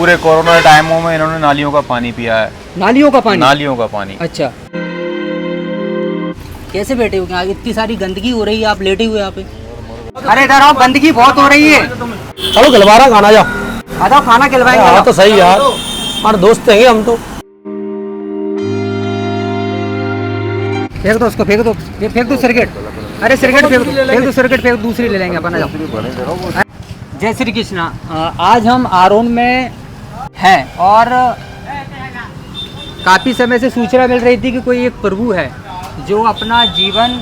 पूरे कोरोना टाइमों में इन्होंने नालियों का पानी पिया है। नालियों का पानी? नालियों का पानी। अच्छा, कैसे बैठे हो? इतनी सारी गंदगी हो रही है, आप लेटे हुए यहाँ पे। अरे इधर आओ, गंदगी बहुत हो रही है। चलो खिलवा रहा खाना, जाओ आ जाओ, खाना खिलवाएंगे। हाँ तो सही यार, हमारे दोस्त हैं हम तो। फेंक दो उसको, फेंक दो, फेंक दो सिरकेट। अरे सिरकेट फेंक दो, फेंक दो सिरकेट, फेंक दो, दूसरी ले लेंगे अपन। जाओ। जय श्री कृष्णा। आज हम आरोन में हैं और काफ़ी समय से सूचना मिल रही थी कि कोई एक प्रभु है जो अपना जीवन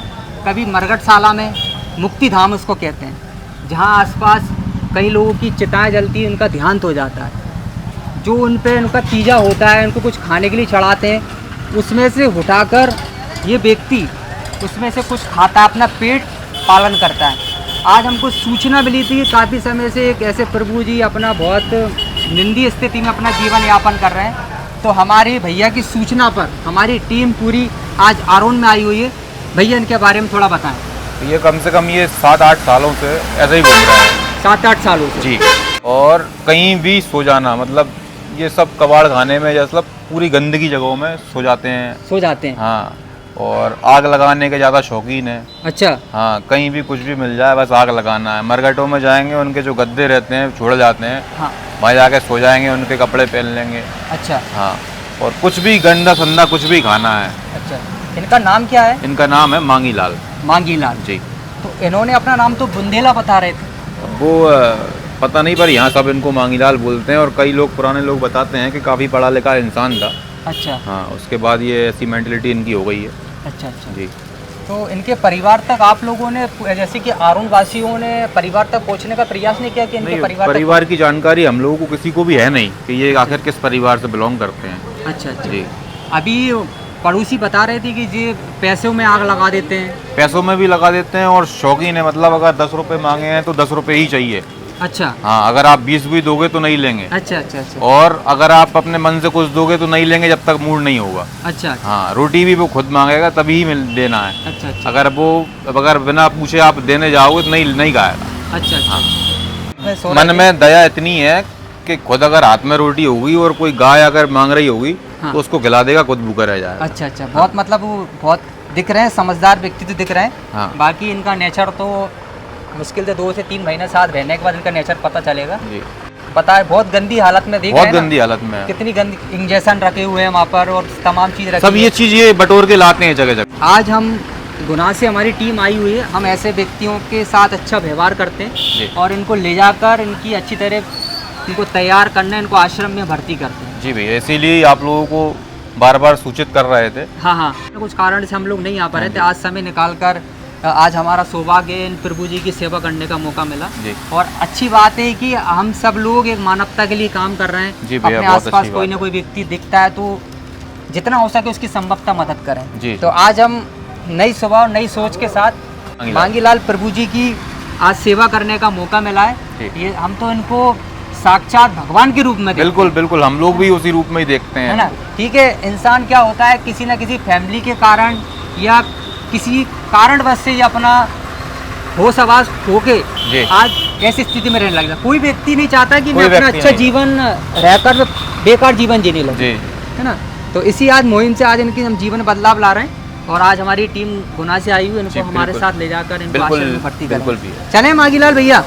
कभी मरघटशाला में, मुक्ति धाम उसको कहते हैं, जहाँ आसपास कई लोगों की चिताएं जलती हैं, उनका देहांत हो जाता है। जो उन पे उनका तीजा होता है, उनको कुछ खाने के लिए चढ़ाते हैं, उसमें से उठाकर ये व्यक्ति उसमें से कुछ खाता है, अपना पेट पालन करता है। आज हमको सूचना मिली थी कि काफ़ी समय से एक ऐसे प्रभु जी अपना बहुत निंदी स्थिति में अपना जीवन यापन कर रहे हैं। तो हमारे भैया की सूचना पर हमारी टीम पूरी आज आरोन में आई हुई है। भैया इनके बारे में थोड़ा बताएं। ये कम से कम ये 7-8 सालों से ऐसे ही घूम रहे हैं। 7-8 सालों से जी। और कहीं भी सो जाना, मतलब ये सब कबाड़ खाने में, जैसे पूरी गंदगी जगहों में सो जाते हैं। हाँ, और आग लगाने के ज़्यादा शौकीन है। अच्छा। हाँ, कहीं भी कुछ भी मिल जाए बस आग लगाना है। मरघटों में जाएंगे, उनके जो गद्दे रहते हैं छोड़ जाते हैं। हाँ। वहाँ जाके सो जाएंगे, उनके कपड़े पहन लेंगे। अच्छा। हाँ, और कुछ भी गंदा संदा कुछ भी खाना है। अच्छा, इनका नाम क्या है? इनका नाम है मांगी लाल। मांगी लाल जी। तो इन्होंने अपना नाम तो बुंदेला बता रहे थे। वो पता नहीं, पर यहाँ सब इनको मांगी लाल बोलते हैं। और कई लोग, पुराने लोग बताते हैं कि काफ़ी पढ़ा लिखा इंसान था। अच्छा। हाँ, उसके बाद ये ऐसी मेंटलिटी इनकी हो गई है। अच्छा अच्छा जी। तो इनके परिवार तक आप लोगों ने, जैसे कि आरोन वासियों ने परिवार तक पहुंचने का प्रयास नहीं किया कि इनके परिवार की जानकारी हम लोगों को किसी को भी है नहीं कि ये आखिर किस परिवार से बिलोंग करते हैं। अच्छा अच्छा जी। अभी पड़ोसी बता रहे थे कि ये पैसों में आग लगा देते हैं। पैसों में भी लगा देते हैं और शौकीन है, मतलब अगर 10 रुपये मांगे हैं तो 10 रुपये ही चाहिए। अच्छा। हाँ, अगर आप 20 भी दोगे तो नहीं लेंगे। अच्छा अच्छा अच्छा। और अगर आप अपने मन से कुछ दोगे तो नहीं लेंगे जब तक मूड नहीं होगा। अच्छा। हाँ, रोटी भी वो खुद मांगेगा तभी ही देना है। अच्छा अच्छा। अगर बिना पूछे आप देने जाओगे तो नहीं खाएगा। अच्छा अच्छा। हाँ। मन में दया इतनी है कि खुद अगर हाथ में रोटी होगी और कोई गाय अगर मांग रही होगी तो उसको खिला देगा, खुद भूखा रह जाएगा। अच्छा अच्छा। बहुत मतलब वो बहुत दिख रहे हैं, समझदार व्यक्ति तो दिख रहे हैं। हाँ। बाकी इनका नेचर तो मुश्किल से 2 से 3 महीने साथ रहने के बाद इनका नेचर पता चलेगा। जी। पता है बहुत गंदी हालत में देख रहे हैं। बहुत गंदी हालत में है। कितनी गंदी इंजेक्शन रखे हुए हैं वहाँ पर और तमाम चीज़ रखी सब ये चीज़ ये बटोर के लाते हैं जगह जगह। आज हम गुना से हमारी टीम आई हुई है। हम ऐसे व्यक्तियों के साथ अच्छा व्यवहार करते हैं और इनको ले जाकर इनकी अच्छी तरह इनको तैयार करना, इनको आश्रम में भर्ती करते हैं। जी भैया, इसीलिए आप लोगों को बार बार सूचित कर रहे थे। हाँ हाँ, कुछ कारण से हम लोग नहीं आ पा रहे थे। आज समय निकाल कर आज हमारा सौभाग्य इन प्रभु जी की सेवा करने का मौका मिला। जी। और अच्छी बात है कि हम सब लोग एक मानवता के लिए काम कर रहे हैं। जी भैया, अपने बहुत आसपास अच्छी कोई बात ना कोई व्यक्ति दिखता है तो जितना हो सके उसकी संभवतः मदद करें। जी। तो आज हम नई सुबह और नई सोच के साथ मांगी लाल प्रभु जी की आज सेवा करने का मौका मिला है। ये हम तो इनको साक्षात भगवान के रूप में बिल्कुल बिल्कुल, हम लोग भी उसी रूप में ही देखते हैं, है ना। ठीक है, इंसान क्या होता है, किसी न किसी फैमिली के कारण या किसी कारणवश से ये अपना होश आवाज खो के आज ऐसी स्थिति में रहने लगता है। कोई व्यक्ति नहीं चाहता कि मैं अपना अच्छा जीवन रहकर बेकार जीवन जीने लगे, है ना। तो इसी आज मुहिम से आज इनकी हम जीवन बदलाव ला रहे हैं और आज हमारी टीम गुना से आई हुई, इनको हमारे साथ ले जाकर इनको आश्रम में भर्ती करें। चले मांगी लाल भैया,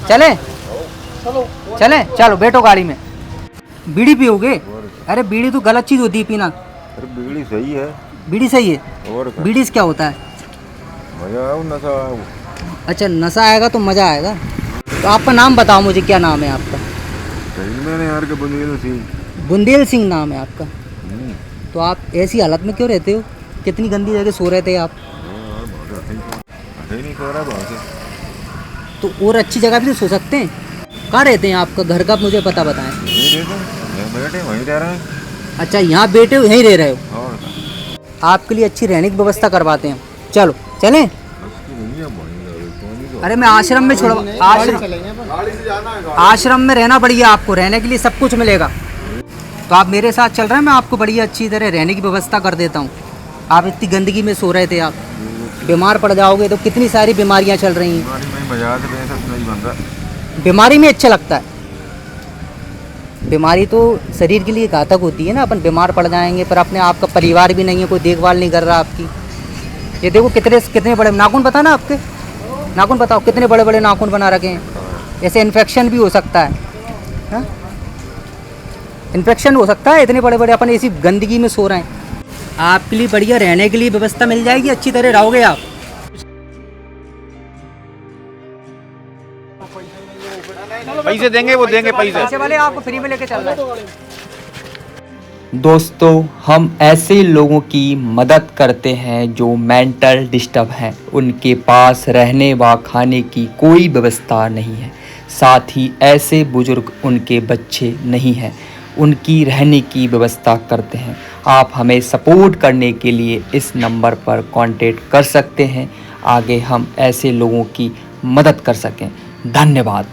चले चले, चलो बैठो गाड़ी में। बीड़ी पियोगे? अरे बीड़ी तो गलत चीज होती है पीना। अरे बीड़ी सही है। बीड़ी सही है? और बीड़ी से क्या होता है? मजा आओ, नशा आओ। अच्छा, नशा आएगा तो मजा आएगा। तो आपका नाम बताओ मुझे, क्या नाम है आपका? मैंने यार के बुंदेल सिंह। बुंदेल सिंह नाम है आपका। तो आप ऐसी हालत में क्यों रहते हो? कितनी गंदी जगह सो रहे थे आप? नहीं सो रहा बहुत। तो और अच्छी जगह भी तो सो सकते हैं। कहाँ रहते हैं? आपका घर का मुझे पता बताएं। बैठे वहीं रह रहे हैं। अच्छा, यहाँ बैठे हो, यहीं रह रहे हो? और आपके लिए अच्छी रहने की व्यवस्था करवाते हैं। चलो चलें। अरे मैं आश्रम में छोड़, आश्रम में रहना बढ़िया, आपको रहने के लिए सब कुछ मिलेगा। तो आप मेरे साथ चल रहे हैं, मैं आपको बढ़िया अच्छी तरह रहने की व्यवस्था कर देता हूँ। आप इतनी गंदगी में सो रहे थे, आप बीमार पड़ जाओगे तो कितनी सारी बीमारियाँ चल रही हैं। बीमारी में अच्छा लगता है। बीमारी तो शरीर के लिए घातक होती है ना, अपन बीमार पड़ जाएंगे, पर अपने आपका परिवार भी नहीं है, कोई देखभाल नहीं कर रहा आपकी। ये देखो कितने बड़े नाखून, पता ना आपके नाखून, बताओ कितने बड़े बड़े नाखून बना रखे हैं। ऐसे इन्फेक्शन भी हो सकता है, हाँ? इन्फेक्शन हो सकता है, इतने बड़े बड़े अपन ऐसी गंदगी में सो रहे हैं। आपके लिए बढ़िया रहने के लिए व्यवस्था मिल जाएगी, अच्छी तरह रहोगे आप। पैसे देंगे, वो देंगे पैसे वाले आपको फ्री में लेके चल रहे हैं। दोस्तों, हम ऐसे लोगों की मदद करते हैं जो मेंटल डिस्टर्ब हैं, उनके पास रहने व खाने की कोई व्यवस्था नहीं है। साथ ही ऐसे बुजुर्ग, उनके बच्चे नहीं हैं, उनकी रहने की व्यवस्था करते हैं। आप हमें सपोर्ट करने के लिए इस नंबर पर कांटेक्ट कर सकते हैं, आगे हम ऐसे लोगों की मदद कर सकें। धन्यवाद।